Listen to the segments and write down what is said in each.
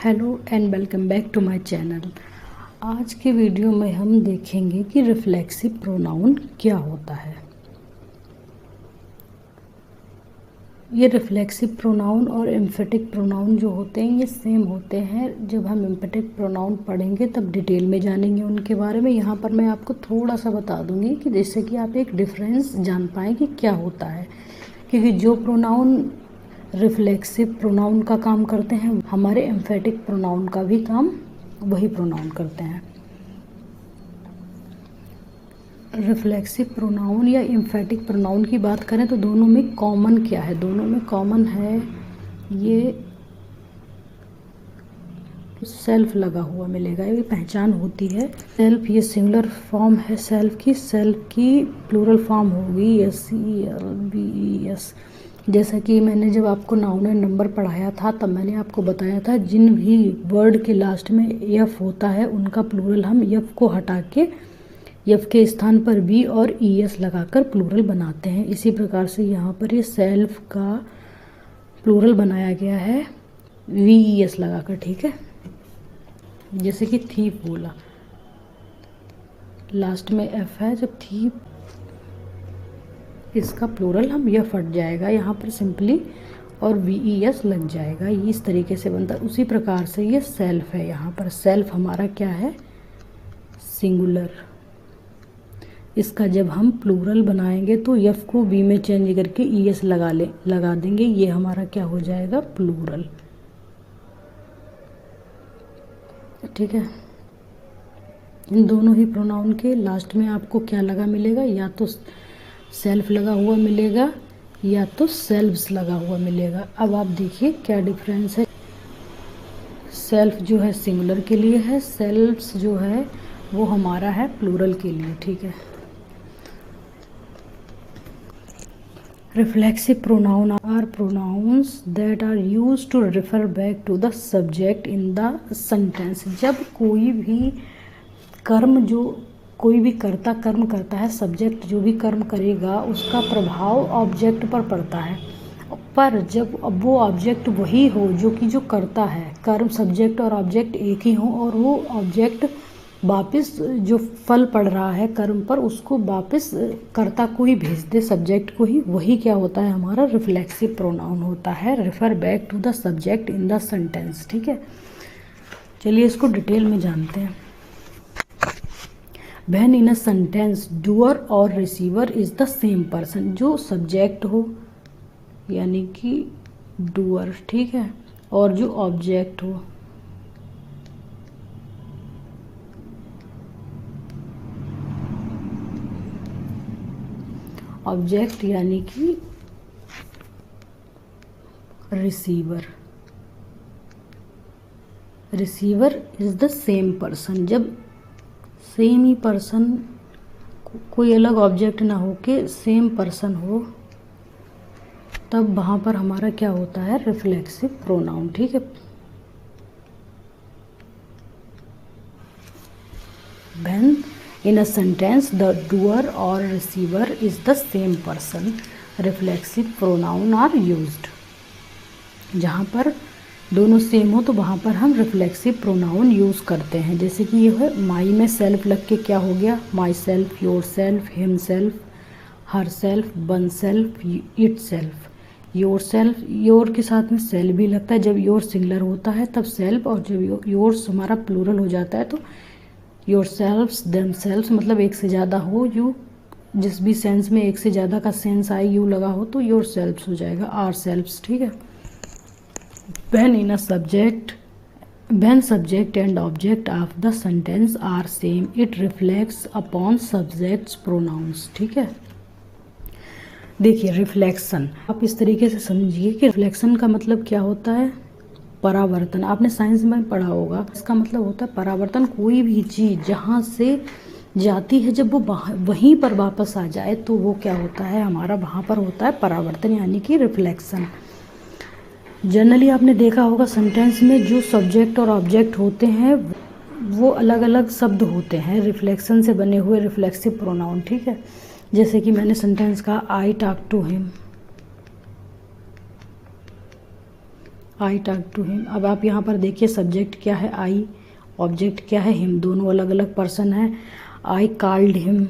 Hello and welcome back to my channel. आज के video में हम देखेंगे कि रिफ्लेक्सिव प्रोनाउन क्या होता है। ये रिफ्लेक्सिव प्रोनाउन और एम्फेटिक प्रोनाउन जो होते हैं ये सेम होते हैं। जब हम एम्फेटिक प्रोनाउन पढ़ेंगे तब डिटेल में जानेंगे उनके बारे में। यहाँ पर मैं आपको थोड़ा सा बता दूँगी कि जिससे कि आप एक डिफरेंस जान पाएँ कि क्या होता है, क्योंकि जो प्रोनाउन रिफ्लेक्सिव प्रोनाउन का काम करते हैं हमारे एम्फेटिक प्रोनाउन का भी काम वही प्रोनाउन करते हैं। रिफ्लेक्सिव प्रोनाउन या एम्फेटिक प्रोनाउन की बात करें तो दोनों में कॉमन क्या है? दोनों में कॉमन है ये सेल्फ लगा हुआ मिलेगा, ये पहचान होती है। सेल्फ ये सिंगुलर फॉर्म है सेल्फ की प्लूरल फॉर्म होगी SELVES। जैसा कि मैंने जब आपको नाउन एंड नंबर पढ़ाया था तब मैंने आपको बताया था जिन भी वर्ड के लास्ट में एफ होता है उनका प्लूरल हम एफ को हटा के एफ के स्थान पर बी और ES लगाकर प्लूरल बनाते हैं। इसी प्रकार से यहाँ पर ये सेल्फ का प्लूरल बनाया गया है VES लगाकर, ठीक है। जैसे कि थीप बोला, लास्ट में एफ है, जब थीप इसका प्लूरल हम यह फट जाएगा यहाँ पर सिंपली और VES लग जाएगा, ये इस तरीके से बनता है। उसी प्रकार से ये सेल्फ है। यहाँ पर सेल्फ हमारा क्या है? सिंगुलर। इसका जब हम प्लूरल बनाएंगे तो एफ को बी में चेंज करके ES लगा देंगे, ये हमारा क्या हो जाएगा? प्लूरल, ठीक है। इन दोनों ही प्रोनाउन के लास्ट में आपको क्या लगा मिलेगा? या तो सेल्फ लगा हुआ मिलेगा या तो सेल्व्स लगा हुआ मिलेगा। अब आप देखिए क्या डिफरेंस है। सेल्फ जो है सिंगुलर के लिए है, सेल्व्स जो है वो हमारा है प्लूरल के लिए, ठीक है। Reflexive pronoun are pronouns that are used to refer back to the subject in the sentence. जब कोई भी कर्ता कर्म करता है, सब्जेक्ट जो भी कर्म करेगा उसका प्रभाव ऑब्जेक्ट पर पड़ता है, पर जब अब वो ऑब्जेक्ट वही हो जो करता है, कर्म सब्जेक्ट और ऑब्जेक्ट एक ही हो और वो ऑब्जेक्ट वापस जो फल पड़ रहा है कर्म पर उसको वापस कर्ता को ही भेज दे, सब्जेक्ट को ही, वही क्या होता है? हमारा रिफ्लेक्सिव प्रोनाउन होता है, refer back to the subject in the sentence, ठीक है। चलिए इसको डिटेल में जानते हैं। When in a sentence doer और receiver is the same person, जो सब्जेक्ट हो यानी कि doer, ठीक है, और जो ऑब्जेक्ट हो ऑब्जेक्ट यानी कि receiver is the same person. जब सेम ही पर्सन, कोई अलग ऑब्जेक्ट ना हो के सेम पर्सन हो, तब वहाँ पर हमारा क्या होता है? रिफ्लेक्सिव प्रोनाउन, ठीक है। When in a sentence the doer or receiver is the same person, reflexive pronoun are used। जहाँ पर दोनों सेम हो तो वहाँ पर हम रिफ्लेक्सिव प्रोनाउन यूज़ करते हैं। जैसे कि ये है माई में सेल्फ लग के क्या हो गया? My self, your self, him self, her self, one self, it self. Your self, your के साथ में सेल्फ भी लगता है। जब योर सिंगुलर होता है तब सेल्फ, और जब योर्स हमारा प्लूरल हो जाता है तो योर सेल्फ्स, देम सेल्फ्स, मतलब एक से ज़्यादा हो, यू जिस भी सेंस में एक से ज़्यादा का सेंस आए यू लगा हो तो योर सेल्फ्स हो जाएगा, आर सेल्फ्स, ठीक है। When subject and object of the sentence are same, it reflects upon subject's pronouns, ठीक है। देखिए रिफ्लेक्शन आप इस तरीके से समझिए कि रिफ्लेक्शन का मतलब क्या होता है? परावर्तन। आपने साइंस में पढ़ा होगा, इसका मतलब होता है परावर्तन। कोई भी चीज़ जहाँ से जाती है जब वो वहीं पर वापस आ जाए तो वो क्या होता है? हमारा वहाँ पर होता है परावर्तन यानी कि रिफ्लेक्शन। जनरली आपने देखा होगा सेंटेंस में जो सब्जेक्ट और ऑब्जेक्ट होते हैं वो अलग अलग शब्द होते हैं रिफ्लेक्शन से बने हुए रिफ्लेक्सिव प्रोनाउन, ठीक है। जैसे कि मैंने सेंटेंस कहा I talk to him, I talk to him. अब आप यहाँ पर देखिए सब्जेक्ट क्या है आई, ऑब्जेक्ट क्या है हिम, दोनों अलग अलग पर्सन है। आई कॉल्ड हिम,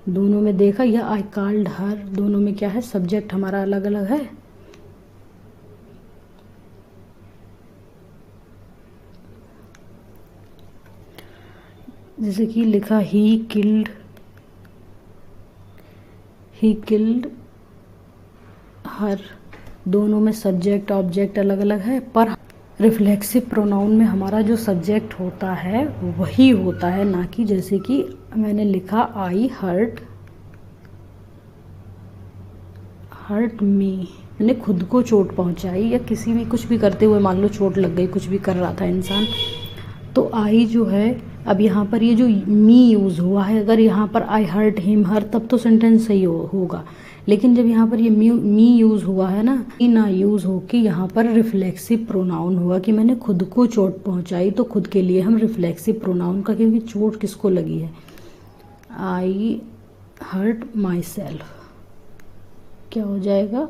दोनों में देखा, या आई कॉल्ड हर, दोनों में क्या है सब्जेक्ट हमारा अलग अलग है। जैसे कि लिखा ही किल्ड हर, दोनों में सब्जेक्ट ऑब्जेक्ट अलग अलग है, पर रिफ्लेक्सिव प्रोनाउन में हमारा जो सब्जेक्ट होता है वही होता है, ना कि जैसे कि मैंने लिखा आई हर्ट मी, मैंने खुद को चोट पहुंचाई, या किसी भी कुछ भी करते हुए मान लो चोट लग गई, कुछ भी कर रहा था इंसान, तो आई जो है, अब यहाँ पर ये जो मी यूज़ हुआ है, अगर यहाँ पर आई हर्ट हिम हर, तब तो सेंटेंस सही होगा। लेकिन जब यहाँ पर ये मी यूज़ हुआ है ना यूज़ हो के यहाँ पर रिफ्लेक्सिव प्रोनाउन हुआ कि मैंने खुद को चोट पहुँचाई, तो खुद के लिए हम रिफ्लेक्सिव प्रोनाउन का, क्योंकि चोट किसको लगी है, आई हर्ट माई सेल्फ, क्या हो जाएगा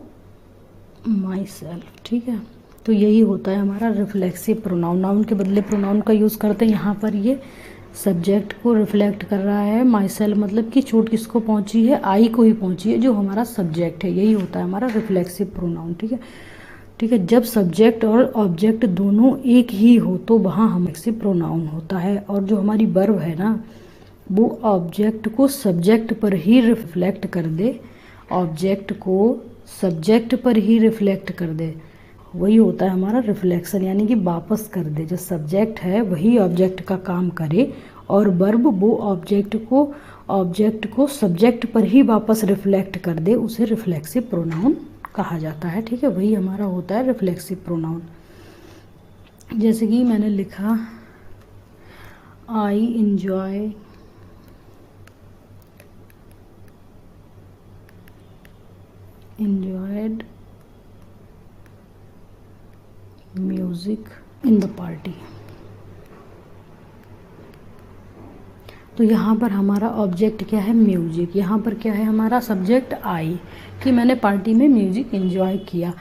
माई सेल्फ, ठीक है। तो यही होता है हमारा रिफ्लेक्सिव प्रोनाउन, नाउन के बदले प्रोनाउन का यूज़ करते हैं। यहाँ पर ये सब्जेक्ट को रिफ्लेक्ट कर रहा है, माई सेल्फ मतलब कि चोट किसको पहुँची है, आई को ही पहुँची है, जो हमारा सब्जेक्ट है, यही होता है हमारा रिफ्लेक्सिव प्रोनाउन, ठीक है। ठीक है, जब सब्जेक्ट और ऑब्जेक्ट दोनों एक ही हो तो वहाँ हम रिफ्लेक्सिव प्रोनाउन होता है। और जो हमारी वर्ब है ना, वो ऑब्जेक्ट को सब्जेक्ट पर ही रिफ्लेक्ट कर दे, ऑब्जेक्ट को सब्जेक्ट पर ही रिफ्लेक्ट कर दे, वही होता है हमारा रिफ्लेक्शन, यानी कि वापस कर दे। जो सब्जेक्ट है वही ऑब्जेक्ट का काम करे, और वर्ब वो ऑब्जेक्ट को सब्जेक्ट पर ही वापस रिफ्लेक्ट कर दे, उसे रिफ्लेक्सिव प्रोनाउन कहा जाता है, ठीक है। वही हमारा होता है रिफ्लेक्सिव प्रोनाउन। जैसे कि मैंने लिखा आई enjoyed music in the party, तो यहाँ पर हमारा ऑब्जेक्ट क्या है म्यूजिक, यहाँ पर क्या है हमारा सब्जेक्ट आई, कि मैंने पार्टी में म्यूजिक एंजॉय किया।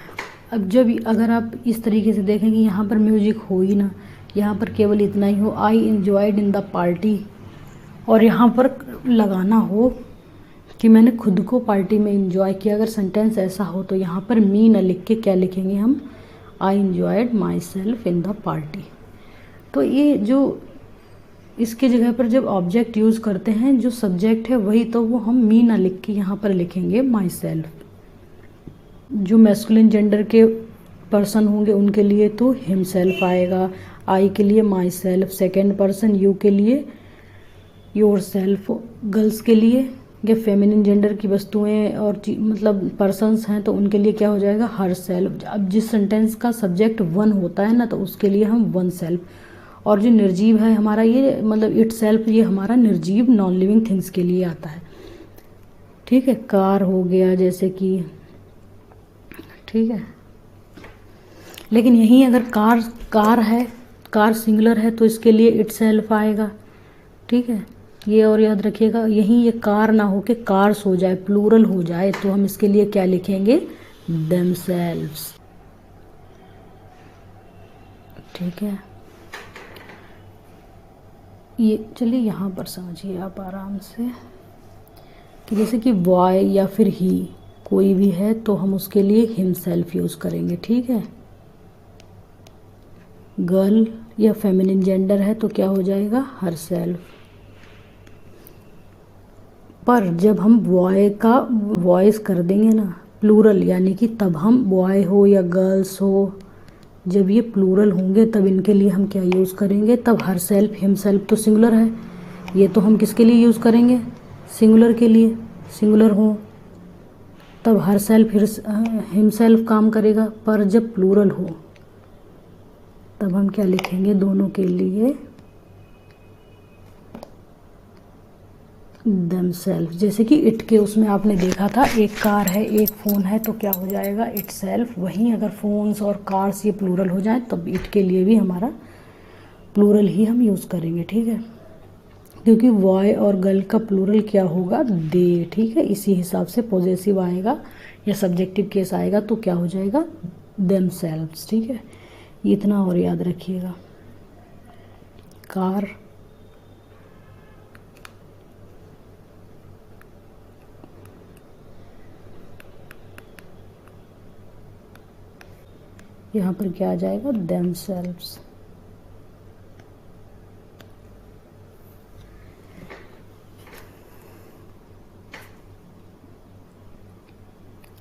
अब जब अगर आप इस तरीके से देखें कि यहाँ पर म्यूजिक हो ही ना, यहाँ पर केवल इतना ही हो I enjoyed in the party, और यहाँ पर लगाना हो कि मैंने खुद को पार्टी में एंजॉय किया, अगर सेंटेंस ऐसा हो तो यहाँ पर मी न लिख के क्या लिखेंगे हम, I enjoyed my self in the party. तो ये जो इसके जगह पर जब ऑब्जेक्ट यूज़ करते हैं, जो सब्जेक्ट है वही, तो वो हम मी ना लिख के यहाँ पर लिखेंगे माई सेल्फ। जो मैस्कुलिन जेंडर के पर्सन होंगे उनके लिए तो हिमसेल्फ आएगा, आई के लिए my self, second person you के लिए योर सेल्फ, गर्ल्स के लिए या फेमिनिन जेंडर की वस्तुएं और मतलब पर्सन्स हैं तो उनके लिए क्या हो जाएगा हर सेल्फ। अब जिस सेंटेंस का सब्जेक्ट वन होता है ना, तो उसके लिए हम वन सेल्फ, और जो निर्जीव है हमारा ये मतलब इट सेल्फ, ये हमारा निर्जीव नॉन लिविंग थिंग्स के लिए आता है, ठीक है। कार हो गया जैसे कि, ठीक है। लेकिन यहीं अगर कार है, कार सिंगुलर है, तो इसके लिए इट सेल्फ आएगा, ठीक है। ये और याद रखिएगा, यहीं ये कार ना हो के कार्स हो जाए, प्लूरल हो जाए, तो हम इसके लिए क्या लिखेंगे देमसेल्व्स, ठीक है। ये चलिए यहाँ पर समझिए आप आराम से कि जैसे कि बॉय या फिर ही कोई भी है तो हम उसके लिए हिमसेल्फ यूज़ करेंगे, ठीक है। गर्ल या फेमिनिन जेंडर है तो क्या हो जाएगा हर सेल्फ। पर जब हम बॉय का वॉइस कर देंगे ना प्लूरल, यानी कि तब हम बॉय हो या गर्ल्स हो, जब ये प्लूरल होंगे तब इनके लिए हम क्या यूज़ करेंगे, तब हर सेल्फ, हिम सेल्फ तो सिंगुलर है, ये तो हम किसके लिए यूज़ करेंगे सिंगुलर के लिए, सिंगुलर हो तब हर सेल्फ हिम सेल्फ काम करेगा। पर जब प्लूरल हो तब हम क्या लिखेंगे दोनों के लिए देमसेल्फ। जैसे कि इट के उसमें आपने देखा था एक कार है एक फ़ोन है तो क्या हो जाएगा इट सेल्फ। वहीं अगर फ़ोन्स और कार्स ये प्लूरल हो जाए तब इट के लिए भी हमारा प्लूरल ही हम यूज़ करेंगे, ठीक है। क्योंकि बॉय और गर्ल का प्लूरल क्या होगा दे, ठीक है। इसी हिसाब से पॉजेसिव आएगा या सब्जेक्टिव केस आएगा तो क्या हो जाएगा themselves, ठीक है, इतना और याद रखिएगा। कार, यहाँ पर क्या आ जाएगा, themselves।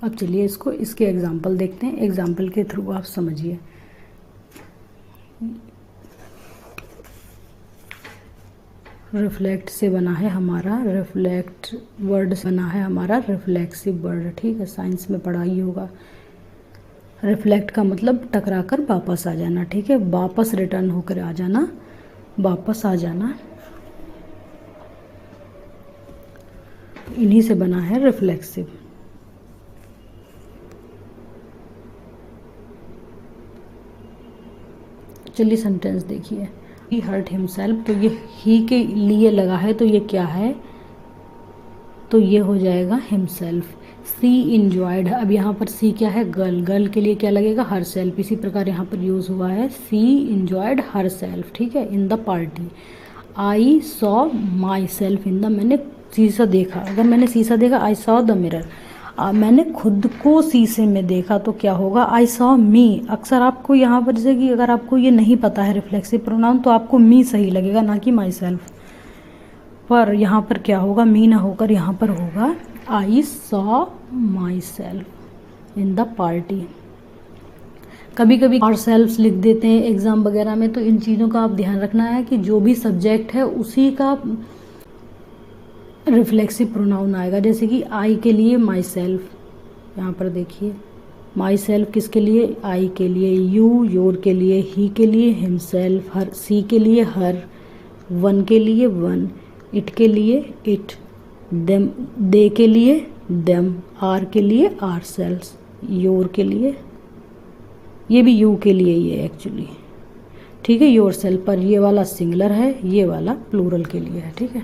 अब चलिए इसको, इसके एग्जाम्पल देखते हैं, एग्जाम्पल के थ्रू आप समझिए। रिफ्लेक्ट से बना है हमारा, रिफ्लेक्ट वर्ड से बना है हमारा रिफ्लेक्सिव वर्ड, ठीक है, साइंस में पढ़ा ही होगा। रिफ्लेक्ट का मतलब टकरा कर वापस आ जाना, ठीक है, वापस रिटर्न होकर आ जाना, वापस आ जाना, इन्हीं से बना है रिफ्लेक्सिव। चलिए सेंटेंस देखिए। ही हर्ट हिमसेल्फ, तो ये ही के लिए लगा है, तो ये क्या है, तो ये हो जाएगा हिमसेल्फ। सी इंजॉयड, अब यहाँ पर सी क्या है, गर्ल, गर्ल के लिए क्या लगेगा, हर सेल्फ। इसी प्रकार यहाँ पर यूज़ हुआ है सी इंजॉयड हर सेल्फ, ठीक है, in the party. I saw my self in the, मैंने शीशा देखा, अगर मैंने शीशा देखा, आई सॉ द मिरर, मैंने खुद को शीशे में देखा, तो क्या होगा, आई सॉ मी। अक्सर आपको यहाँ पर जैसे कि अगर आपको ये नहीं पता है रिफ्लेक्सिव प्रोनाउन, तो आपको मी सही लगेगा, ना कि माई सेल्फ। पर यहाँ पर क्या होगा, मी ना होकर यहाँ पर होगा I saw my self in the party. कभी कभी आर सेल्फ लिख देते हैं एग्ज़ाम वगैरह में, तो इन चीज़ों का आप ध्यान रखना है कि जो भी सब्जेक्ट है उसी का रिफ्लेक्सिव प्रोनाउन आएगा। जैसे कि आई के लिए माई सेल्फ, यहाँ पर देखिए माई सेल्फ किसके लिए, आई के लिए, यू योर के लिए, ही के लिए हिमसेल्फ, हर सी के लिए हर, वन के लिए वन, इट के लिए इट, देम दे के लिए देम, आर के लिए आर सेल्स, योर के लिए, ये भी यू के लिए ही है एक्चुअली, ठीक है, योर सेल्फ, पर ये वाला सिंगुलर है, ये वाला प्लूरल के लिए है, ठीक है।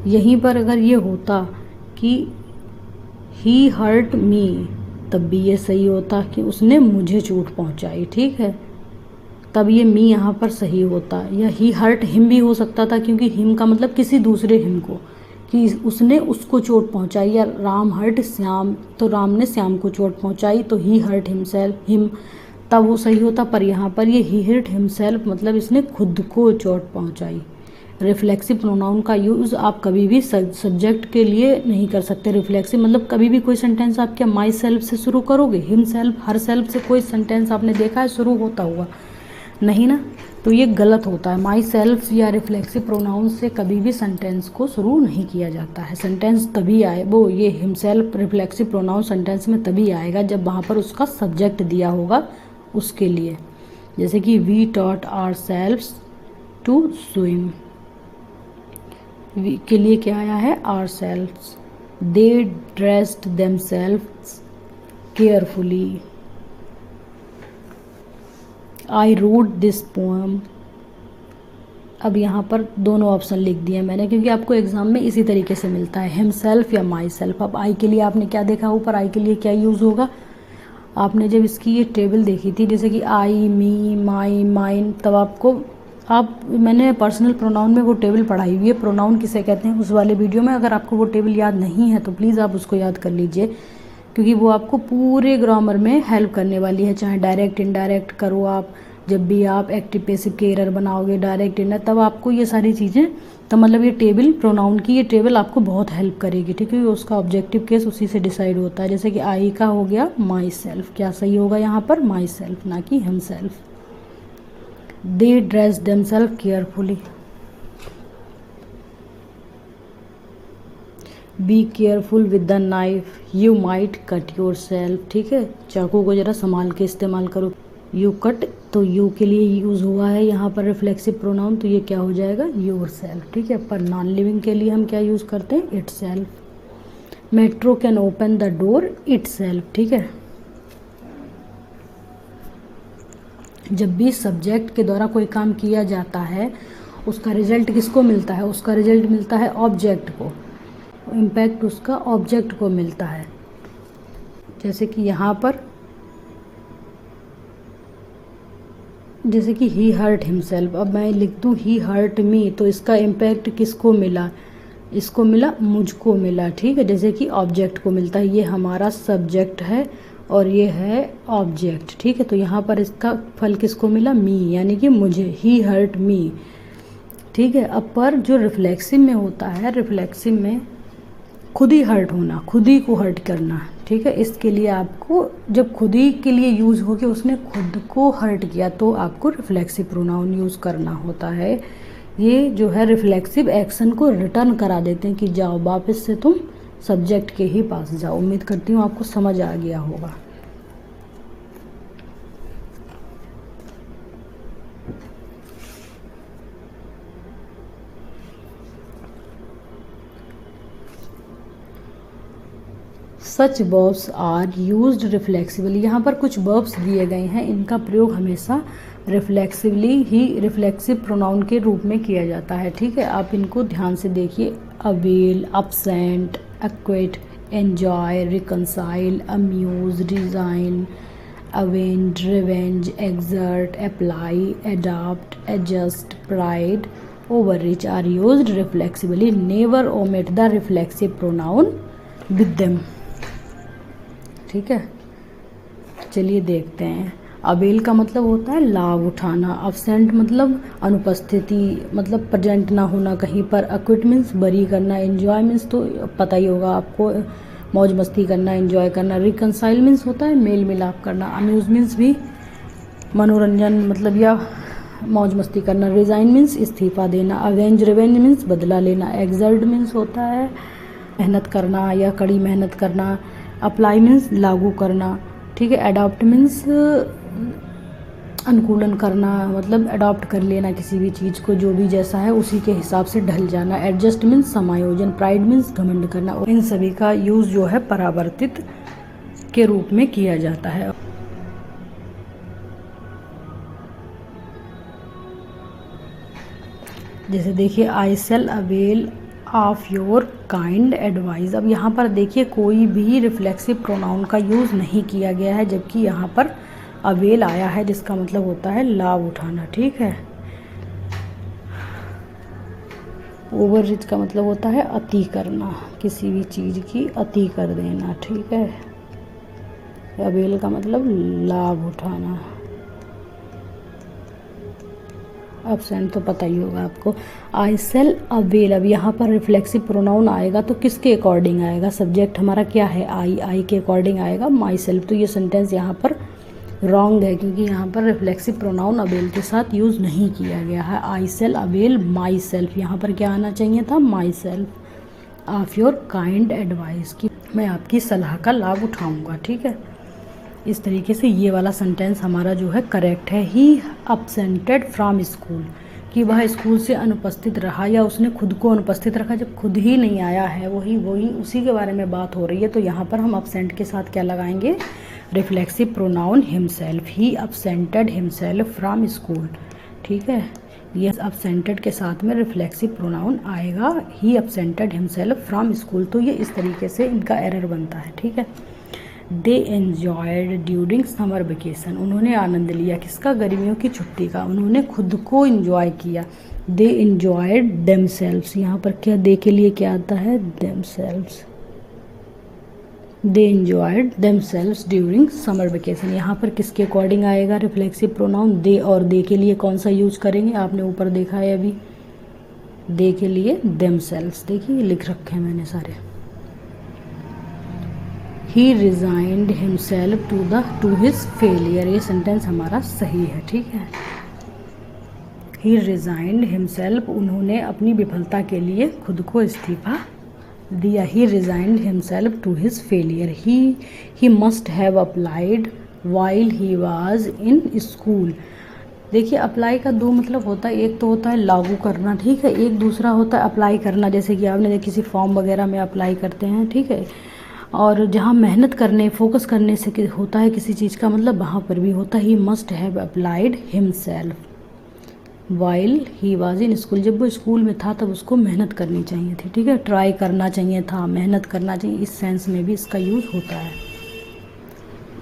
यहीं पर अगर ये होता कि ही हर्ट मी, तब भी ये सही होता कि उसने मुझे चोट पहुंचाई, ठीक है, तब ये मी यहाँ पर सही होता। या ही हर्ट हिम भी हो सकता था, क्योंकि हिम का मतलब किसी दूसरे हिम को, कि उसने उसको चोट पहुंचाई। या राम हर्ट श्याम, तो राम ने श्याम को चोट पहुंचाई, तो ही हर्ट हिमसेल्फ, हिम, तब वो सही होता। पर यहाँ पर ये ही हर्ट हिमसेल्फ मतलब इसने खुद को चोट पहुंचाई। रिफ्लेक्सिव प्रोनाउन का यूज़ आप कभी भी सब्जेक्ट के लिए नहीं कर सकते। रिफ्लेक्सिव मतलब कभी भी कोई सेंटेंस आप क्या माई सेल्फ से शुरू करोगे, हिम सेल्फ हर सेल्फ से कोई सेंटेंस आपने देखा है शुरू होता हुआ, नहीं ना, तो ये गलत होता है। माई सेल्फ या रिफ्लेक्सिव प्रोनाउन से कभी भी सेंटेंस को शुरू नहीं किया जाता है। सेंटेंस तभी आए, वो ये हिमसेल्फ रिफ्लेक्सिव प्रोनाउन सेंटेंस में तभी आएगा जब वहाँ पर उसका सब्जेक्ट दिया होगा उसके लिए। जैसे कि we taught ourselves to swim, we के लिए क्या आया है, ourselves. They dressed themselves carefully, I wrote this poem. अब यहाँ पर दोनों ऑप्शन लिख दिए मैंने, क्योंकि आपको एग्जाम में इसी तरीके से मिलता है, हिमसेल्फ या माई सेल्फ। अब आई के लिए आपने क्या देखा, ऊपर आई के लिए क्या यूज़ होगा, आपने जब इसकी ये टेबल देखी थी, जैसे कि आई, मी, माई, माइन, तब आपको मैंने पर्सनल प्रोनाउन में वो टेबल पढ़ाई हुई है, प्रोनाउन किसे कहते हैं उस वाले वीडियो में। अगर आपको वो टेबल याद नहीं है तो प्लीज़ आप उसको याद कर लीजिए, क्योंकि वो आपको पूरे ग्रामर में हेल्प करने वाली है। चाहे डायरेक्ट इनडायरेक्ट करो आप, जब भी आप एक्टिव पैसिव के एरर बनाओगे, डायरेक्ट इनडायरेक्ट, तब आपको ये सारी चीज़ें, तो मतलब ये टेबल प्रोनाउन की ये टेबल आपको बहुत हेल्प करेगी, ठीक है। उसका ऑब्जेक्टिव केस उसी से डिसाइड होता है। जैसे कि आई का हो गया माई सेल्फ, क्या सही होगा यहाँ पर, माई सेल्फ ना कि himself. They dress themself carefully, be careful with the knife, you might cut yourself, ठीक है, चाकू को ज़रा संभाल के इस्तेमाल करो। यू कट, तो यू के लिए यूज़ हुआ है यहाँ पर रिफ्लेक्सिव प्रोनाउन, तो ये क्या हो जाएगा, योर सेल्फ, ठीक है। पर नॉन लिविंग के लिए हम क्या यूज़ करते हैं, it self. Metro can open the door it self, ठीक है। जब भी सब्जेक्ट के द्वारा कोई काम किया जाता है उसका रिजल्ट किसको मिलता है, उसका रिजल्ट मिलता है ऑब्जेक्ट को। इम्पैक्ट उसका ऑब्जेक्ट को मिलता है। जैसे कि यहाँ पर, जैसे कि ही हर्ट हिमसेल्फ, अब मैं लिख दूँ ही हर्ट मी, तो इसका इम्पैक्ट किसको मिला, इसको मिला, मुझको मिला, ठीक है। जैसे कि ऑब्जेक्ट को मिलता है, ये हमारा सब्जेक्ट है और ये है ऑब्जेक्ट, ठीक है। तो यहाँ पर इसका फल किसको मिला, मी, यानी कि मुझे, ही हर्ट मी, ठीक है। अब पर जो रिफ्लेक्सिव में होता है, रिफ्लेक्सिव में खुद ही हर्ट होना, खुद ही को हर्ट करना, ठीक है। इसके लिए आपको जब खुद ही के लिए यूज़ हो कि उसने खुद को हर्ट किया, तो आपको रिफ्लेक्सिव प्रोनाउन यूज़ करना होता है। ये जो है रिफ्लेक्सिव एक्शन को रिटर्न करा देते हैं कि जाओ वापस से तुम सब्जेक्ट के ही पास जाओ। उम्मीद करती हूँ आपको समझ आ गया होगा। सच वर्ब्स आर यूज्ड रिफ्लेक्सिवली, यहाँ पर कुछ वर्ब्स दिए गए हैं, इनका प्रयोग हमेशा रिफ्लेक्सिवली ही, रिफ्लेक्सिव प्रोनाउन के रूप में किया जाता है, ठीक है। आप इनको ध्यान से देखिए, avail, absent, acquit, enjoy, reconcile, amuse, resign, avenge, revenge, exert, apply, adopt, adjust, pride, overreach are used reflexively. Never omit the reflexive pronoun with them, ठीक है। चलिए देखते हैं। अवेल का मतलब होता है लाभ उठाना, अब्सेंट मतलब अनुपस्थिति, मतलब प्रेजेंट ना होना कहीं पर, अक्विट मीन्स बरी करना, एंजॉय मीन्स तो पता ही होगा आपको, मौज मस्ती करना, एंजॉय करना, रिकनसाइल मीन्स होता है मेल मिलाप करना, अम्यूज मीन्स भी मनोरंजन मतलब या मौज मस्ती करना, रिजाइन मीन्स इस्तीफा देना, अवेंज रिवेंज मीन्स बदला लेना, एक्सर्ट मीन्स होता है मेहनत करना या कड़ी मेहनत करना, अप्लाई मीन्स लागू करना, ठीक है। अडॉप्ट मीन्स अनुकूलन करना, मतलब अडॉप्ट कर लेना किसी भी चीज़ को, जो भी जैसा है उसी के हिसाब से ढल जाना, एडजस्ट मीन्स समायोजन, प्राइड मीन्स घमंड करना। और इन सभी का यूज़ जो है परावर्तित के रूप में किया जाता है। जैसे देखिए, I shall avail of your kind advice. अब यहाँ पर देखिए कोई भी रिफ्लेक्सिव प्रोनाउन का यूज़ नहीं किया गया है, जबकि यहाँ पर अवेल आया है जिसका मतलब होता है लाभ उठाना, ठीक है। ओवर रिच का मतलब होता है अति करना, किसी भी चीज़ की अति कर देना, ठीक है। अवेल का मतलब लाभ उठाना। एब्सेंट तो पता ही होगा आपको। आई सेल अवेल, अब यहाँ पर रिफ्लेक्सिव प्रोनाउन आएगा तो किसके अकॉर्डिंग आएगा, सब्जेक्ट हमारा क्या है आई, आई के अकॉर्डिंग आएगा माई सेल्फ। तो ये सेंटेंस यहाँ पर रॉन्ग है, क्योंकि यहाँ पर रिफ्लेक्सिव प्रोनाउन अवेल के साथ यूज़ नहीं किया गया है। आई सेल अवेल माई सेल्फ, यहाँ पर क्या आना चाहिए था, my self of your kind advice, की मैं आपकी सलाह का लाभ उठाऊँगा, ठीक है। इस तरीके से ये वाला सेंटेंस हमारा जो है करेक्ट है। ही अपसेंटेड फ्रॉम स्कूल, कि वह स्कूल से अनुपस्थित रहा या उसने खुद को अनुपस्थित रखा, जब खुद ही नहीं आया है, वही उसी के बारे में बात हो रही है। तो यहाँ पर हम अपसेंट के साथ क्या लगाएंगे, reflexive pronoun himself. He absented himself from school, ठीक है। ये अपसेंटेड के साथ में रिफ्लेक्सिव प्रोनाउन आएगा, ही अपसेंटेड हिमसेल्फ फ्रॉम स्कूल। तो ये इस तरीके से इनका एरर बनता है, ठीक है। दे एन्जॉयड ड्यूरिंग समर वेकेशन, उन्होंने आनंद लिया किसका, गर्मियों की छुट्टी का, उन्होंने खुद को एंजॉय किया। दे एन्जॉयड देमसेल्व्स, यहाँ पर क्या दे के लिए क्या आता है, themselves. They enjoyed themselves during summer vacation, यहाँ पर किसके अकॉर्डिंग आएगा रिफ्लेक्सिव प्रोनाउन, दे। और दे के लिए कौन सा यूज करेंगे, आपने ऊपर देखा है अभी, दे के लिए देमसेल्व्स, देखिए लिख रखे हैं मैंने सारे। He resigned himself to his failure, ये सेंटेंस हमारा सही है, ठीक है। He resigned himself, उन्होंने अपनी विफलता के लिए खुद को इस्तीफा दिया। He resigned himself to his failure. He must have applied while he was in school. देखिए अप्लाई का दो मतलब होता है, एक तो होता है लागू करना, ठीक है, एक दूसरा होता है अप्लाई करना, जैसे कि आपने किसी फॉर्म वगैरह में अप्लाई करते हैं, ठीक है। और जहाँ मेहनत करने फोकस करने से होता है किसी चीज़ का मतलब, वहाँ पर भी होता है he must have applied himself. While he was in school, जब वो स्कूल में था तब उसको मेहनत करनी चाहिए थी, ठीक है, ट्राई करना चाहिए था, मेहनत करना चाहिए, इस सेंस में भी इसका यूज़ होता है।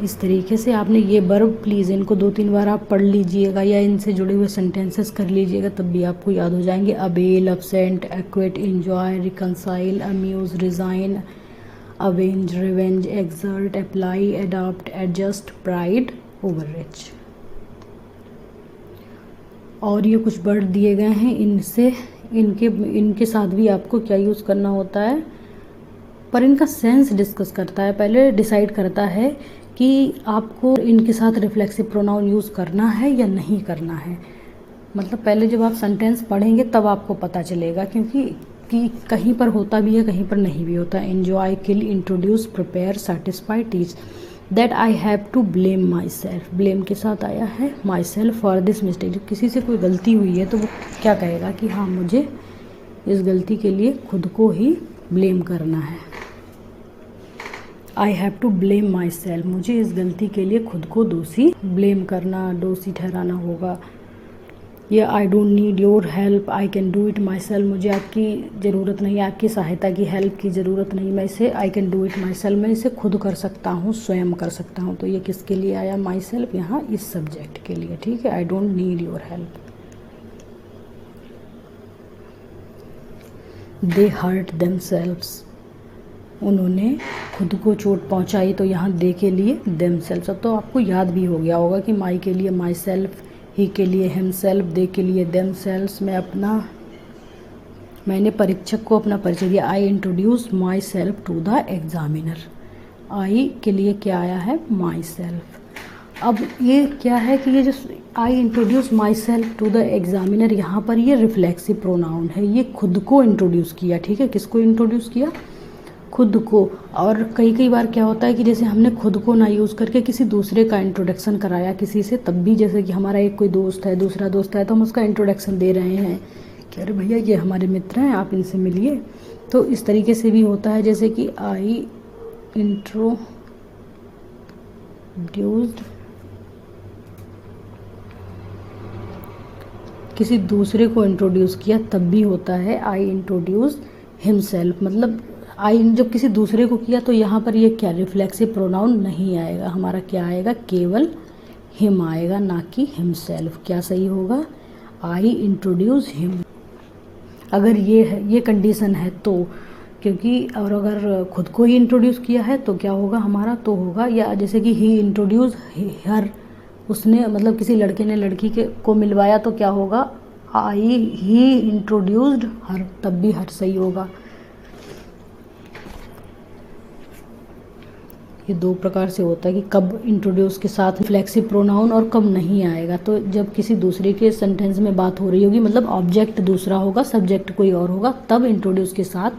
इस तरीके से आपने ये वर्ब प्लीज़ इनको 2-3 बार आप पढ़ लीजिएगा या इनसे जुड़े हुए सेंटेंसेस कर लीजिएगा, तब भी आपको याद हो जाएंगे। Avail, absent, acquit, enjoy, reconcile, amuse, resign, avenge, revenge, exert, apply, adopt, adjust, pride, overreach. और ये कुछ वर्ड दिए गए हैं, इनसे इनके साथ भी आपको क्या यूज़ करना होता है, पर इनका सेंस डिस्कस करता है, पहले डिसाइड करता है कि आपको इनके साथ रिफ्लेक्सिव प्रोनाउन यूज़ करना है या नहीं करना है। मतलब पहले जब आप सेंटेंस पढ़ेंगे तब आपको पता चलेगा, क्योंकि कहीं पर होता भी है, कहीं पर नहीं भी होता। Enjoy, kill, introduce, prepare, satisfy, teach. That I have to blame myself, blame के साथ आया है myself for this mistake. जब किसी से कोई गलती हुई है तो वो क्या कहेगा कि हाँ, मुझे इस गलती के लिए खुद को ही ब्लेम करना है। I have to blame myself, मुझे इस गलती के लिए खुद को दोषी ब्लेम करना, दोषी ठहराना होगा। या आई don't need your help, I can do it my self, मुझे आपकी ज़रूरत नहीं, आपकी सहायता की, हेल्प की ज़रूरत नहीं, मैं इसे I can do it my self, मैं इसे खुद कर सकता हूँ, स्वयं कर सकता हूँ। तो ये किसके लिए आया माई सेल्फ, यहाँ इस सब्जेक्ट के लिए, ठीक है। I don't need your help. They hurt themselves, उन्होंने खुद को चोट पहुंचाई, तो यहाँ दे के लिए देमसेल्व्स। अब तो आपको याद भी हो गया होगा कि माई के लिए माई सेल्फ, ही के लिए हिमसेल्फ, दे के लिए देमसेल्व्स। मैंने परीक्षक को अपना परिचय दिया। I introduce myself to the examiner, I के लिए क्या आया है, माई सेल्फ। अब ये क्या है कि ये जो I introduce myself to the examiner, यहाँ पर ये रिफ्लेक्सिव प्रोनाउन है, ये खुद को इंट्रोड्यूस किया, ठीक है। किसको इंट्रोड्यूस किया, खुद को। और कई बार क्या होता है कि जैसे हमने खुद को ना यूज़ करके किसी दूसरे का इंट्रोडक्शन कराया किसी से, तब भी जैसे कि हमारा एक कोई दोस्त है, दूसरा दोस्त है, तो हम उसका इंट्रोडक्शन दे रहे हैं कि अरे भैया ये हमारे मित्र हैं, आप इनसे मिलिए। तो इस तरीके से भी होता है, जैसे कि आई इंट्रोड्यूस्ड, किसी दूसरे को इंट्रोड्यूस किया, तब भी होता है आई इंट्रोड्यूस हिमसेल्फ। मतलब आई जब किसी दूसरे को किया तो यहाँ पर ये क्या, रिफ्लेक्सिव प्रोनाउन नहीं आएगा, हमारा क्या आएगा, केवल हिम आएगा, ना कि हिमसेल्फ। क्या सही होगा, आई इंट्रोड्यूस हिम। अगर ये कंडीशन है तो, क्योंकि और अगर खुद को ही इंट्रोड्यूस किया है तो क्या होगा हमारा, तो होगा, या जैसे कि ही इंट्रोड्यूस हर, उसने मतलब किसी लड़के ने लड़की को मिलवाया, तो क्या होगा, ही इंट्रोड्यूस्ड हर, तब भी हर सही होगा। ये दो प्रकार से होता है कि कब इंट्रोड्यूस के साथ रिफ्लेक्सिव प्रोनाउन और कब नहीं आएगा। तो जब किसी दूसरे के सेंटेंस में बात हो रही होगी, मतलब ऑब्जेक्ट दूसरा होगा, सब्जेक्ट कोई और होगा, तब इंट्रोड्यूस के साथ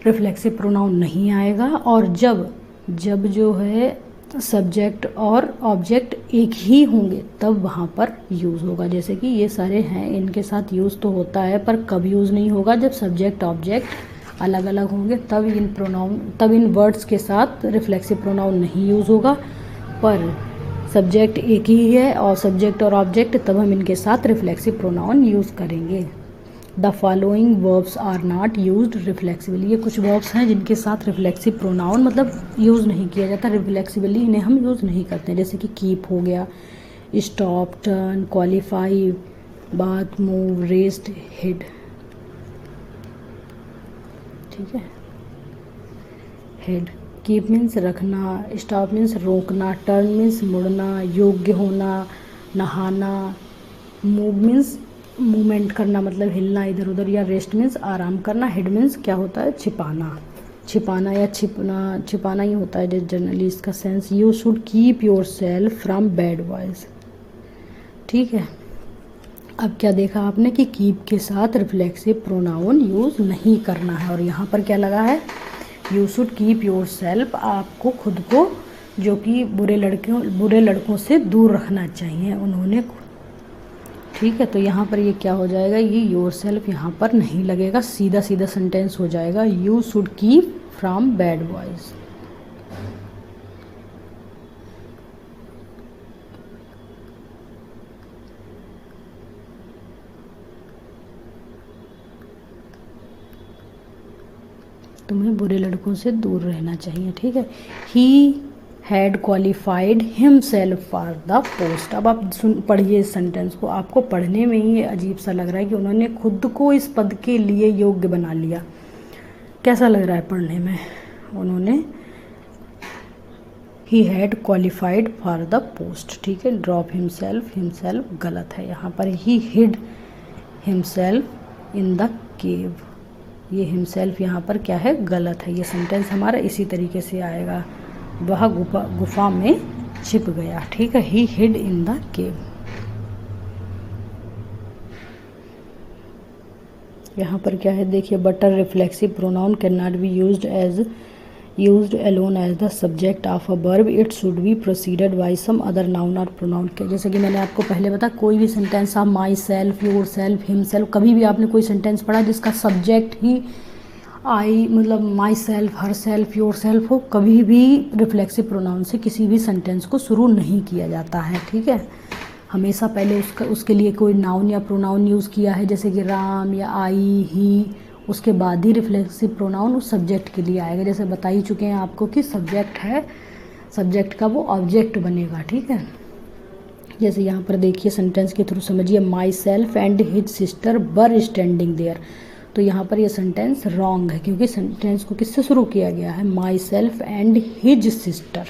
रिफ्लेक्सिव प्रोनाउन नहीं आएगा। और जब जो है सब्जेक्ट और ऑब्जेक्ट एक ही होंगे, तब वहाँ पर यूज़ होगा। जैसे कि ये सारे हैं, इनके साथ यूज़ तो होता है, पर कब यूज़ नहीं होगा, जब सब्जेक्ट ऑब्जेक्ट अलग अलग होंगे, तब इन वर्ड्स के साथ रिफ्लेक्सिव प्रोनाउन नहीं यूज़ होगा। पर सब्जेक्ट एक ही है और सब्जेक्ट और ऑब्जेक्ट, तब हम इनके साथ रिफ्लेक्सिव प्रोनाउन यूज़ करेंगे। The following verbs are not used reflexively, ये कुछ वर्ब्स हैं जिनके साथ रिफ्लेक्सिव प्रोनाउन मतलब यूज़ नहीं किया जाता, रिफ्लेक्सिवली इन्हें हम यूज़ नहीं करते। जैसे कि कीप हो गया, स्टॉप, टर्न, क्वालिफाई, बात, मूव, रेस्ट, हिड, ठीक है। हेड, कीप मीन्स रखना, स्टॉप मीन्स रोकना, टर्न मीन्स मुड़ना, योग्य होना, नहाना, मूव मीन्स मूवमेंट करना, मतलब हिलना इधर उधर, या रेस्ट मीन्स आराम करना, हिड मीन्स क्या होता है, छिपाना या छिपाना ही होता है जनरली इसका sense. You should keep your self from bad voice, ठीक है। अब क्या देखा आपने कि कीप के साथ रिफ्लेक्सिव प्रोनाउन यूज़ नहीं करना है, और यहाँ पर क्या लगा है, you should keep your self, आपको खुद को जो कि बुरे लड़कों से दूर रखना चाहिए उन्होंने, ठीक है। तो यहाँ पर ये क्या हो जाएगा, ये योर सेल्फ यहाँ पर नहीं लगेगा, सीधा सीधा सेंटेंस हो जाएगा, you should keep from bad voice. तुम्हें बुरे लड़कों से दूर रहना चाहिए, ठीक है। He had qualified himself for the post. अब आप पढ़िए इस सेंटेंस को, आपको पढ़ने में ही अजीब सा लग रहा है कि उन्होंने खुद को इस पद के लिए योग्य बना लिया। कैसा लग रहा है पढ़ने में? उन्होंने he had qualified for the post, ठीक है। ड्रॉप हिमसेल्फ, हिमसेल्फ गलत है यहाँ पर। ही hide himself in the cave, ये हिमसेल्फ यहाँ पर क्या है? गलत है। ये सेंटेंस हमारा इसी तरीके से आएगा, वह गुफा में छिप गया, ठीक है। ही हिड इन द केव। यहाँ पर क्या है देखिए, butter reflexive pronoun can not be used alone as the subject of a verb, it should be preceded by some other noun or pronoun के। जैसे कि मैंने आपको पहले बताया, कोई भी सेंटेंस आप my self, your self, him self, कभी भी आपने कोई सेंटेंस पढ़ा जिसका सब्जेक्ट ही आई मतलब my self, herself, your self हो, कभी भी रिफ्लेक्सिव प्रोनाउन से किसी भी सेंटेंस को शुरू नहीं किया जाता है, ठीक है। हमेशा पहले उसके लिए कोई नाउन या प्रोनाउन यूज़ किया है, जैसे कि राम या आई, ही, उसके बाद ही रिफ्लेक्सिव प्रोनाउन उस सब्जेक्ट के लिए आएगा। जैसे बता ही चुके हैं आपको कि सब्जेक्ट है, सब्जेक्ट का वो ऑब्जेक्ट बनेगा, ठीक है। जैसे यहाँ पर देखिए सेंटेंस के थ्रू समझिए, myself and his sister were standing there. तो यहाँ पर ये सेंटेंस रॉन्ग है, क्योंकि सेंटेंस को किससे शुरू किया गया है? Myself and his sister.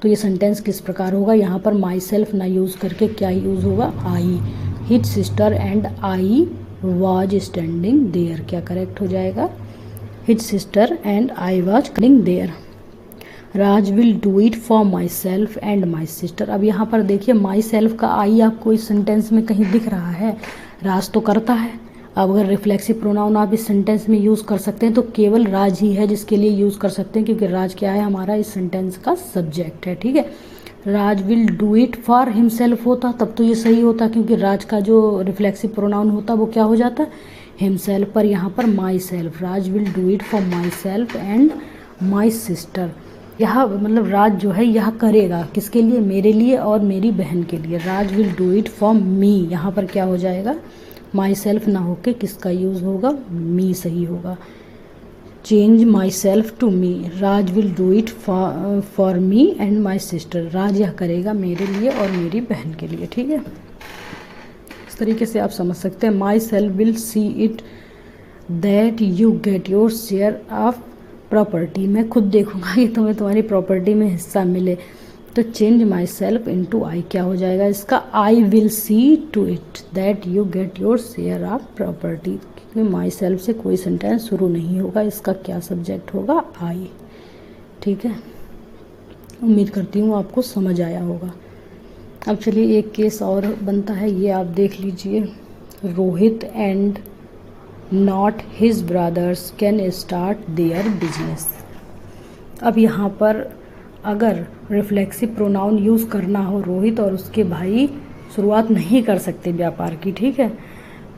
तो ये सेंटेंस किस प्रकार होगा? यहाँ पर माई सेल्फ ना यूज़ करके क्या यूज़ होगा? I. His sister and I was standing there, क्या करेक्ट हो जाएगा? His sister and I was standing there. Raj will do it for myself and my sister. अब यहाँ पर देखिए, माई सेल्फ का आई आपको इस सेंटेंस में कहीं दिख रहा है? राज तो करता है। अब अगर रिफ्लेक्सिव प्रोनाउन आप इस सेंटेंस में यूज़ कर सकते हैं तो केवल राज ही है जिसके लिए यूज़ कर सकते हैं, क्योंकि राज क्या है? हमारा इस सेंटेंस का सब्जेक्ट है, ठीक है। Raj will do it for himself होता तब तो ये सही होता, क्योंकि राज का जो रिफ्लेक्सिव प्रोनाउन होता वो क्या हो जाता? हिमसेल्फ। पर यहाँ पर my self, Raj will do it for myself and my sister. यह मतलब राज जो है यह करेगा किसके लिए? मेरे लिए और मेरी बहन के लिए। Raj will do it for me, यहाँ पर क्या हो जाएगा? माई सेल्फ ना होके किसका यूज़ होगा? मी सही होगा। Change myself to me, Raj will do it for me and my sister. Raj यह करेगा मेरे लिए और मेरी बहन के लिए, ठीक है। इस तरीके से आप समझ सकते हैं। My self will see it that you get your share of property, मैं खुद देखूंगा कि तुम्हें तुम्हारी प्रॉपर्टी में हिस्सा मिले। तो change myself into I, क्या हो जाएगा इसका? I will see to it that you get your share of property. क्योंकि माई सेल्फ से कोई सेंटेंस शुरू नहीं होगा, इसका क्या सब्जेक्ट होगा? आई, ठीक है। उम्मीद करती हूँ आपको समझ आया होगा। अब चलिए एक केस और बनता है, ये आप देख लीजिए। Rohit and not his brothers can start their business. अब यहाँ पर अगर रिफ्लेक्सिव प्रोनाउन यूज़ करना हो, रोहित और उसके भाई शुरुआत नहीं कर सकते व्यापार की, ठीक है।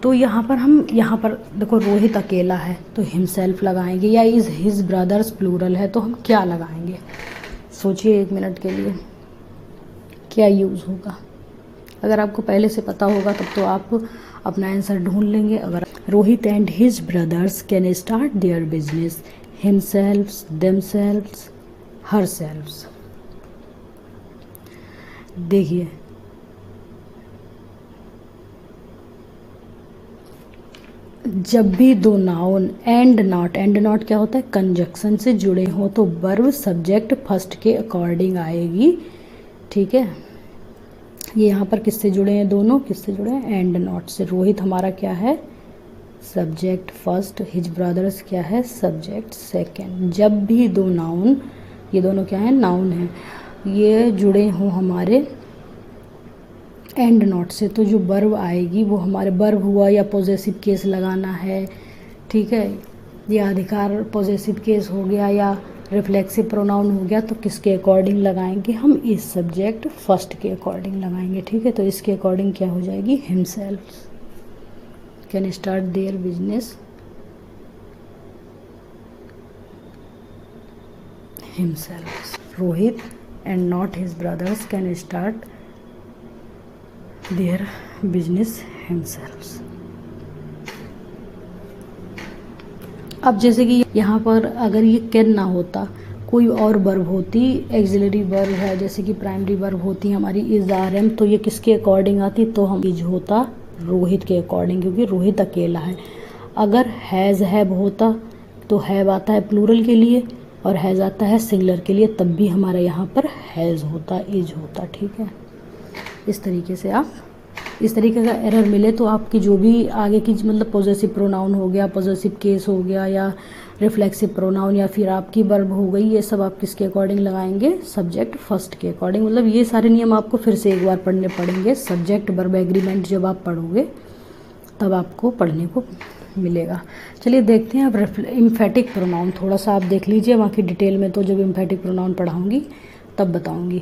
तो यहाँ पर देखो, रोहित अकेला है तो हिमसेल्फ लगाएंगे, या इज़ हिज ब्रदर्स प्लूरल है तो हम क्या लगाएंगे? सोचिए एक मिनट के लिए क्या यूज़ होगा। अगर आपको पहले से पता होगा तब तो आप अपना आंसर ढूंढ लेंगे। अगर Rohit and his brothers can start their business, himselfs, themselfs, herselfs. देखिए जब भी दो नाउन एंड नॉट क्या होता है? कंजक्शन से जुड़े हों तो वर्ब सब्जेक्ट फर्स्ट के अकॉर्डिंग आएगी, ठीक है। ये यहाँ पर किससे जुड़े हैं? दोनों किससे जुड़े हैं? एंड नॉट से। रोहित हमारा क्या है? सब्जेक्ट फर्स्ट, हिज ब्रदर्स क्या है? Subject second. जब भी दो नाउन, ये दोनों क्या है? नाउन है, ये जुड़े हों हमारे एंड नॉट से, तो जो वर्ब आएगी वो हमारे वर्ब हुआ या पॉजेसिव केस लगाना है, ठीक है, या अधिकार पॉजेसिव केस हो गया या रिफ्लेक्सिव प्रोनाउन हो गया, तो किसके अकॉर्डिंग लगाएंगे हम? इस सब्जेक्ट फर्स्ट के अकॉर्डिंग लगाएंगे, ठीक है। तो इसके अकॉर्डिंग क्या हो जाएगी? Himself can start their business, himself. Rohit and not his brothers can start their business themselves। अब जैसे कि यहाँ पर अगर ये कैन ना होता, कोई और वर्ब होती, एक्सिलरी वर्ब है जैसे कि प्राइमरी वर्ब होती हमारी इज आर एम, तो ये किसके अकॉर्डिंग आती, तो हम इज होता रोहित के अकॉर्डिंग, क्योंकि रोहित अकेला है। अगर हैज़ हैव होता तो हैव आता है प्लूरल के लिए और हैज़ आता है सिंगुलर के लिए, तब भी हमारा यहाँ पर हैज़ होता, इज होता। ठीक है, इस तरीके से आप, इस तरीके का एरर मिले तो आपकी जो भी आगे की मतलब पॉजेसिव प्रोनाउन हो गया, पॉजेसिव केस हो गया, या रिफ्लेक्सिव प्रोनाउन, या फिर आपकी वर्ब हो गई, ये सब आप किसके अकॉर्डिंग लगाएंगे, सब्जेक्ट फर्स्ट के अकॉर्डिंग। मतलब ये सारे नियम आपको फिर से एक बार पढ़ने पड़ेंगे। सब्जेक्ट वर्ब एग्रीमेंट जब आप पढ़ोगे तब आपको पढ़ने को मिलेगा। चलिए देखते हैं अब इम्फेटिक प्रोनाउन, थोड़ा सा आप देख लीजिए, बाकी डिटेल में तो जब इम्फेटिक प्रोनाउन पढ़ाऊँगी तब बताऊंगी।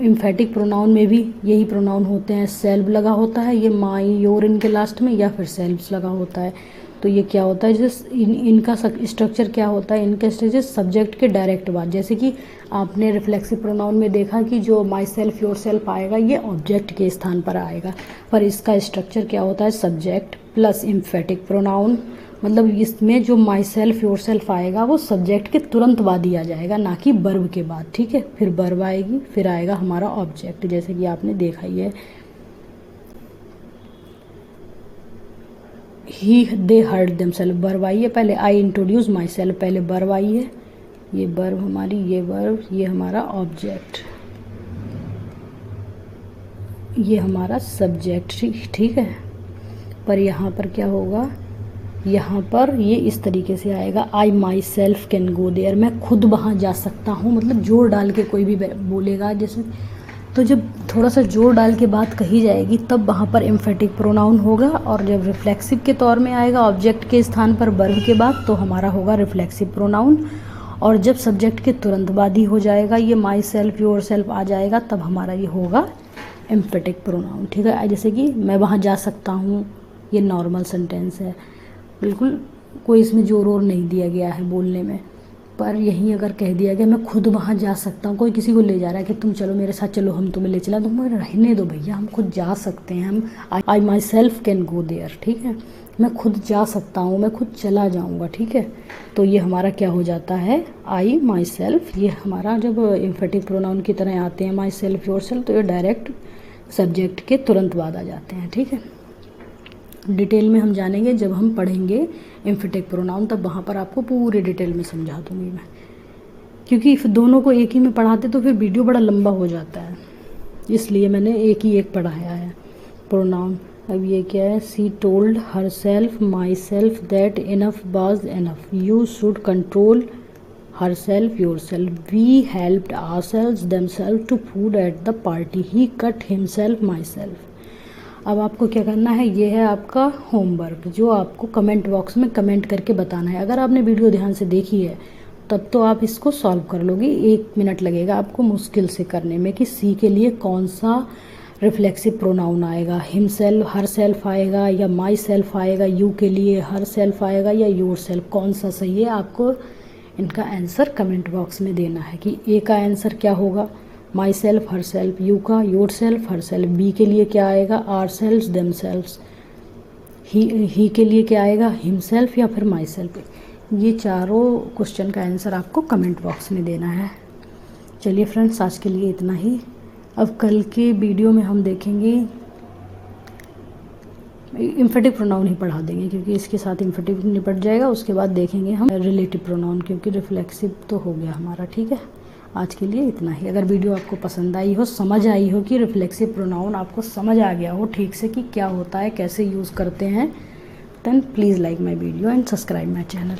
इम्फेटिक प्रोनाउन में भी यही प्रोनाउन होते हैं, सेल्फ लगा होता है, ये माई योर इनके लास्ट में, या फिर सेल्फ्स लगा होता है। तो ये क्या होता है, जैसे इनका स्ट्रक्चर क्या होता है, इनका स्ट्रक्चर सब्जेक्ट के डायरेक्ट बाद, जैसे कि आपने रिफ्लेक्सिव प्रोनाउन में देखा कि जो माई सेल्फ योर सेल्फ आएगा ये ऑब्जेक्ट के स्थान पर आएगा, पर इसका स्ट्रक्चर क्या होता है, सब्जेक्ट प्लस इम्फेटिक प्रोनाउन। मतलब इसमें जो माई सेल्फ योर सेल्फ आएगा वो सब्जेक्ट के तुरंत बाद ही आ जाएगा, ना कि वर्ब के बाद। ठीक है, फिर वर्ब आएगी, फिर आएगा हमारा ऑब्जेक्ट, जैसे कि आपने देखा ही है। He they hurt themself, verb I है पहले, आई इंट्रोड्यूस माई सेल्फ, पहले वर्ब आई है, ये वर्ब हमारी, ये वर्ब, ये हमारा ऑब्जेक्ट, ये हमारा सब्जेक्ट। ठीक है, पर यहाँ पर क्या होगा, यहाँ पर ये इस तरीके से आएगा, I myself can go there, मैं खुद वहाँ जा सकता हूँ। मतलब जोर डाल के कोई भी बोलेगा जैसे, तो जब थोड़ा सा जोर डाल के बात कही जाएगी तब वहाँ पर एम्फेटिक प्रोनाउन होगा, और जब रिफ्लेक्सिव के तौर में आएगा ऑब्जेक्ट के स्थान पर वर्ब के बाद, तो हमारा होगा रिफ्लेक्सिव प्रोनाउन। और जब सब्जेक्ट के तुरंत बाद ही हो जाएगा, ये माई सेल्फ योर सेल्फ आ जाएगा, तब हमारा ये होगा एम्फेटिक प्रोनाउन। ठीक है, जैसे कि मैं वहाँ जा सकता हूँ, ये नॉर्मल सेंटेंस है, बिल्कुल कोई इसमें जोर और नहीं दिया गया है बोलने में। पर यहीं अगर कह दिया गया मैं खुद वहाँ जा सकता हूँ, कोई किसी को ले जा रहा है कि तुम चलो मेरे साथ, चलो हम तुम्हें ले चला, तुम रहने दो भैया, हम खुद जा सकते हैं, हम I myself can go there. ठीक है, मैं खुद जा सकता हूँ, मैं खुद चला जाऊँगा। ठीक है, तो ये हमारा क्या हो जाता है, आई माई सेल्फ। ये हमारा जब एम्फेटिक प्रोनाउन की तरह आते हैं माई सेल्फ योर सेल्फ, तो ये डायरेक्ट सब्जेक्ट के तुरंत बाद आ जाते हैं। ठीक है, डिटेल में हम जानेंगे जब हम पढ़ेंगे एम्फेटिक प्रोनाउन, तब वहाँ पर आपको पूरे डिटेल में समझा दूँगी मैं, क्योंकि दोनों को एक ही में पढ़ाते तो फिर वीडियो बड़ा लंबा हो जाता है, इसलिए मैंने एक ही एक पढ़ाया है प्रोनाउन। अब ये क्या है, she told herself myself that enough was enough, you should control herself yourself, we helped ourself themself to food at the party, he cut himself myself. अब आपको क्या करना है, ये है आपका homework, जो आपको कमेंट बॉक्स में कमेंट करके बताना है। अगर आपने वीडियो ध्यान से देखी है तब तो आप इसको सॉल्व कर लोगे, 1 मिनट लगेगा आपको मुश्किल से करने में, कि सी के लिए कौन सा रिफ्लेक्सिव प्रोनाउन आएगा, हिमसेल्फ हर सेल्फ आएगा या माई सेल्फ आएगा, यू के लिए हर सेल्फ आएगा या योर सेल्फ, कौन सा सही है। आपको इनका आंसर कमेंट बॉक्स में देना है कि ए का आंसर क्या होगा, myself herself, you का yourself herself, we के लिए क्या आएगा, ourself themself, he के लिए क्या आएगा, हिम सेल्फ या फिर माई सेल्फ। ये चारों क्वेश्चन का आंसर आपको कमेंट बॉक्स में देना है। चलिए फ्रेंड्स, आज के लिए इतना ही। अब कल के वीडियो में हम देखेंगे, इम्फेटिव प्रोनाउन ही पढ़ा देंगे क्योंकि इसके साथ इम्फेटिव निपट जाएगा, उसके बाद देखेंगे हम रिलेटिव प्रोनाउन, क्योंकि रिफ्लेक्सिव तो हो गया हमारा। ठीक है, आज के लिए इतना ही। अगर वीडियो आपको पसंद आई हो, समझ आई हो कि रिफ्लेक्सिव प्रोनाउन आपको समझ आ गया हो ठीक से कि क्या होता है, कैसे यूज़ करते हैं, then please like my video and subscribe my channel.